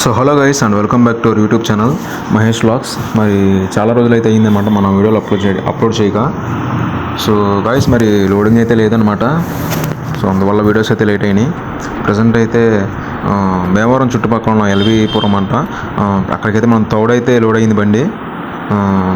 So hello guys and welcome back to our YouTube channel Mahesh vlogs. మరి చాలా రోజులు అయితే అయిందన్నమాట మనం వీడియోలు అప్లోడ్ చేయక. సో గైస్ మరి లోడింగ్ అయితే లేదనమాట. సో అందువల్ల వీడియోస్ అయితే లేట్ అయినాయి. ప్రజెంట్ అయితే భీమవరం చుట్టుపక్కల ఉన్న ఎల్వీపురం అంట, అక్కడికైతే మనం తౌడైతే లోడ్ అయింది బండి.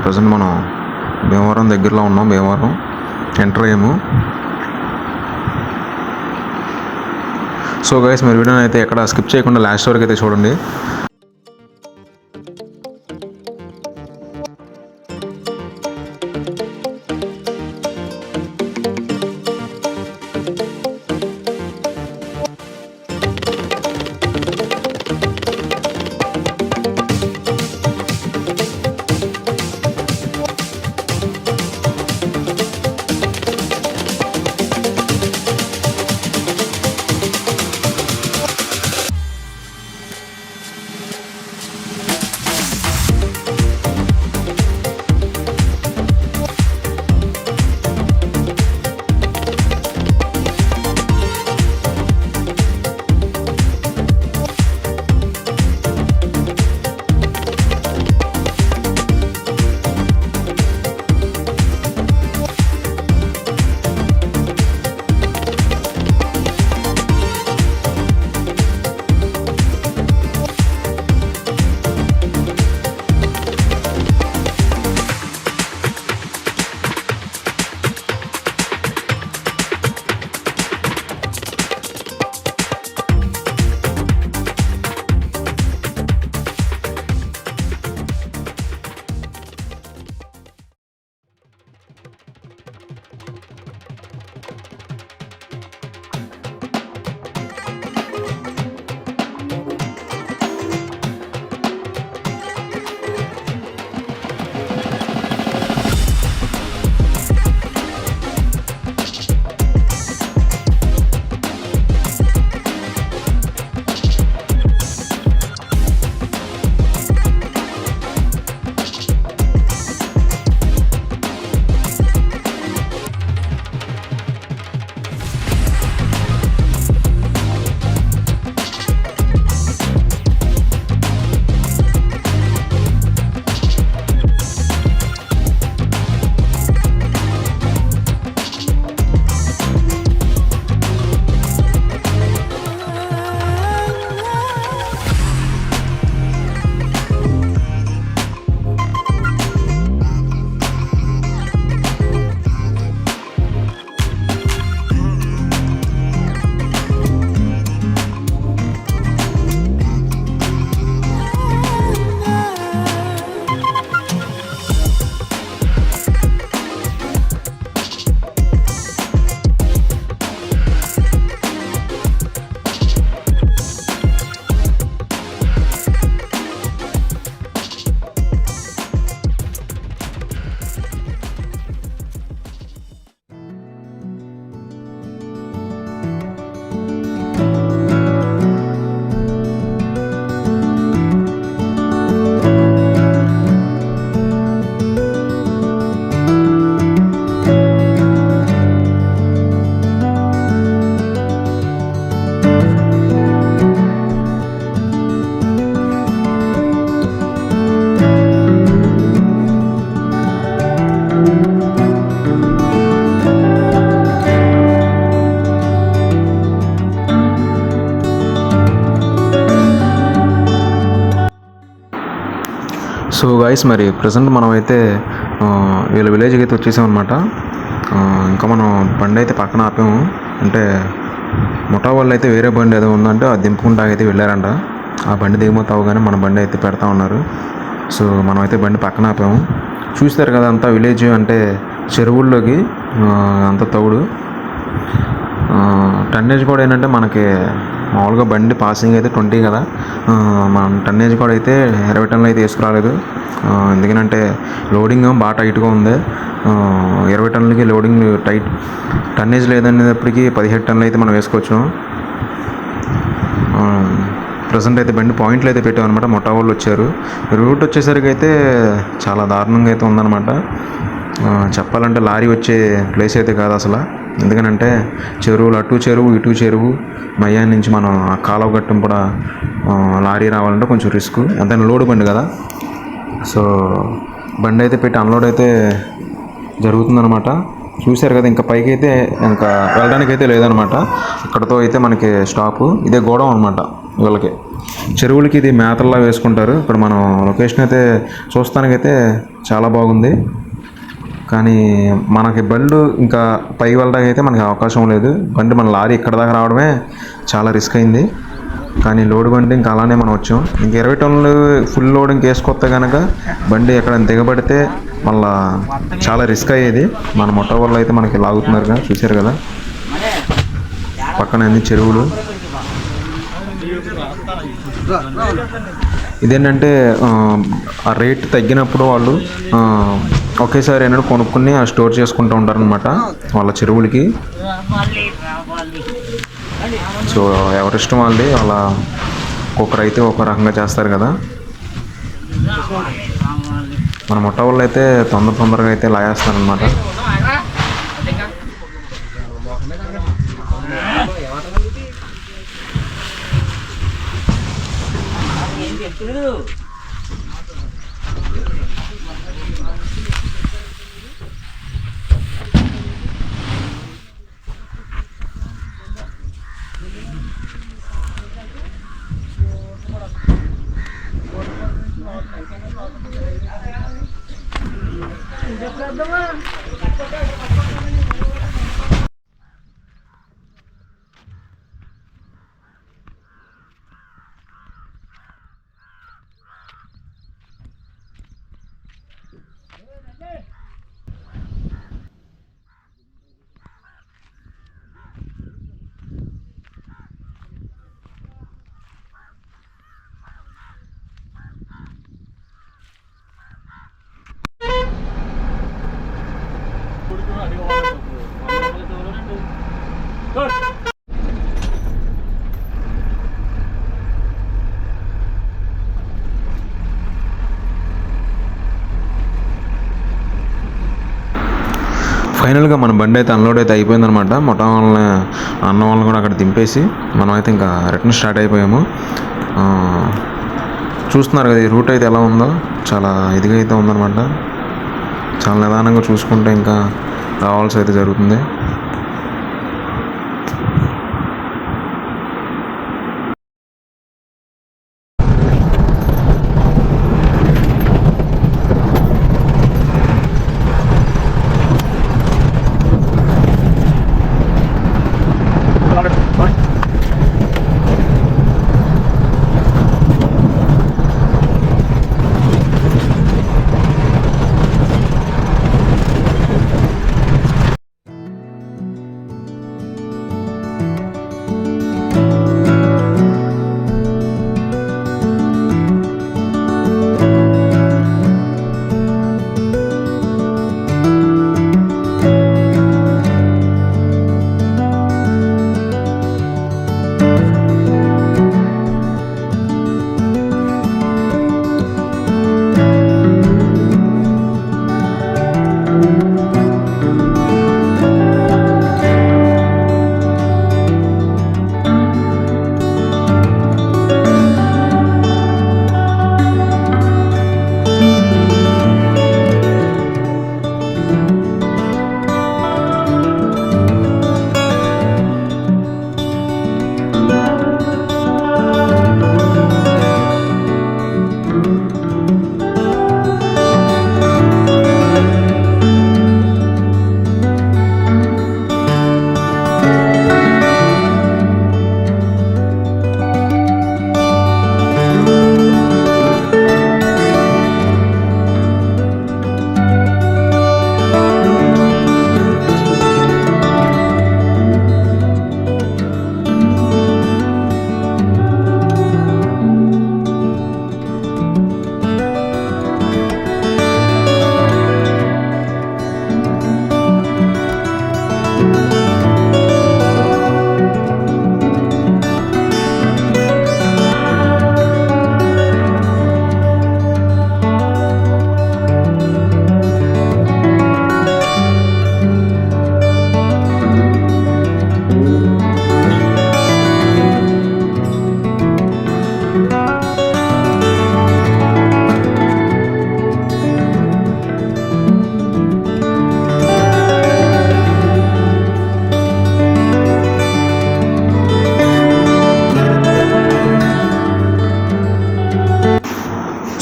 ప్రజెంట్ మనం భీమవరం దగ్గరలో ఉన్నాం. భీమవరం ఎంటర్ అయ్యాము. సో గైస్ మరి వీడియోని అయితే ఎక్కడ స్కిప్ చేయకుండా లాస్ట్ వరకు అయితే చూడండి. సో గైస్ మరి ప్రజెంట్ మనమైతే వీళ్ళ విలేజ్కి అయితే వచ్చేసామన్నమాట. ఇంకా మనం బండి అయితే పక్కన ఆపాము. అంటే ముఠా వాళ్ళు అయితే వేరే బండి ఏదో ఉందంటే అది దింపుకుంటా అయితే వెళ్ళారంట. ఆ బండి దిగుమతి అవగానే మన బండి అయితే పెడతా ఉన్నారు. సో మనం అయితే బండి పక్కన ఆపాము. చూస్తారు కదా అంతా విలేజ్ అంటే చెరువుల్లోకి అంత తౌడు. టన్నేజ్ కూడా ఏంటంటే మనకి మామూలుగా బండి పాసింగ్ అయితే 20 కదా, మన టన్నేజ్ కూడా అయితే 20 టన్నులు అయితే వేసుకురాలేదు. ఎందుకంటే లోడింగ్ బాగా టైట్గా ఉంది. 20 టన్నులకి లోడింగ్ టైట్, టన్నేజ్ లేదనేటప్పటికి 17 టన్నులు అయితే మనం వేసుకోవచ్చు. ప్రజెంట్ అయితే బండి పాయింట్లు అయితే పెట్టామన్నమాట. ముఠా వాళ్ళు వచ్చారు. రూట్ వచ్చేసరికి అయితే చాలా దారుణంగా అయితే ఉందన్నమాట. చెప్పాలంటే లారీ వచ్చే ప్లేస్ అయితే కాదు అసలు. ఎందుకనంటే చెరువులు అటు చెరువు ఇటు చెరువు మయ్యాన్ నుంచి మనం ఆ కాలువ గట్టం కూడా లారీ రావాలంటే కొంచెం రిస్క్. ఎంతైనా లోడు బండి కదా. సో బండి అయితే పెట్టి అన్లోడ్ అయితే జరుగుతుందనమాట. చూశారు కదా, ఇంకా పైకి అయితే ఇంకా వెళ్ళడానికి అయితే లేదనమాట. ఇక్కడతో అయితే మనకి స్టాపు. ఇదే గోడం అనమాట వీళ్ళకి. చెరువులకి ఇది మేతల్లా వేసుకుంటారు. ఇక్కడ మనం లొకేషన్ అయితే చూస్తానికైతే చాలా బాగుంది. కానీ మనకి బండ్లు ఇంకా పైకి వెళ్ళడానికి అయితే మనకి అవకాశం లేదు. బండి మన లారీ ఇక్కడ దాకా రావడమే చాలా రిస్క్ అయింది. కానీ లోడ్ బండి ఇంకా అలానే మనం వచ్చాం. ఇంక 20 టన్నులు ఫుల్ లోడ్ ఇంక వేసుకొస్తే కనుక బండి ఎక్కడ దిగబడితే మళ్ళా చాలా రిస్క్ అయ్యేది. మన మొట్ట వల్ల అయితే మనకి లాగుతున్నారు కదా, చూశారు కదా పక్కన అన్ని చెరువులు. ఇదేంటంటే ఆ రేట్ తగ్గినప్పుడు వాళ్ళు ఒకేసారి ఏంటంటే కొనుక్కుని స్టోర్ చేసుకుంటూ ఉంటారనమాట వాళ్ళ చెరువులకి. సో ఎవరిష్టం వాళ్ళది. వాళ్ళ ఒక్కొక్కరు అయితే ఒక రకంగా చేస్తారు కదా. మన మొట్ట వాళ్ళు అయితే తొందరగా అయితే లాగేస్తారనమాట. ఫైనల్గా మన బండి అయితే అన్లోడ్ అయితే అయిపోయిందనమాట. మొత్తం వాళ్ళని అన్న వాళ్ళని కూడా అక్కడ దింపేసి మనం అయితే ఇంకా రిటర్న్ స్టార్ట్ అయిపోయాము. చూస్తున్నారు కదా ఈ రూట్ అయితే ఎలా ఉందో, చాలా ఇదిగా అయితే ఉందన్నమాట. చాలా నిదానంగా చూసుకుంటే ఇంకా రావాల్సి అయితే జరుగుతుంది.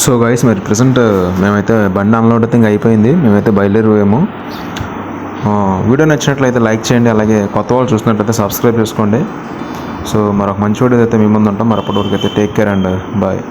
సో గైస్ మరి ప్రజెంట్ మేమైతే బండి అన్లోడ్ అయితే ఇంకా అయిపోయింది, మేమైతే బయలుదేరిపోయాము. వీడియో నచ్చినట్లయితే లైక్ చేయండి, అలాగే కొత్త వాళ్ళు చూసినట్లయితే సబ్స్క్రైబ్ చేసుకోండి. సో మరొక మంచి వీడియో అయితే మీ ముందు ఉంటాం. మరి అప్పటివరకు అయితే టేక్ కేర్ అండ్ బాయ్.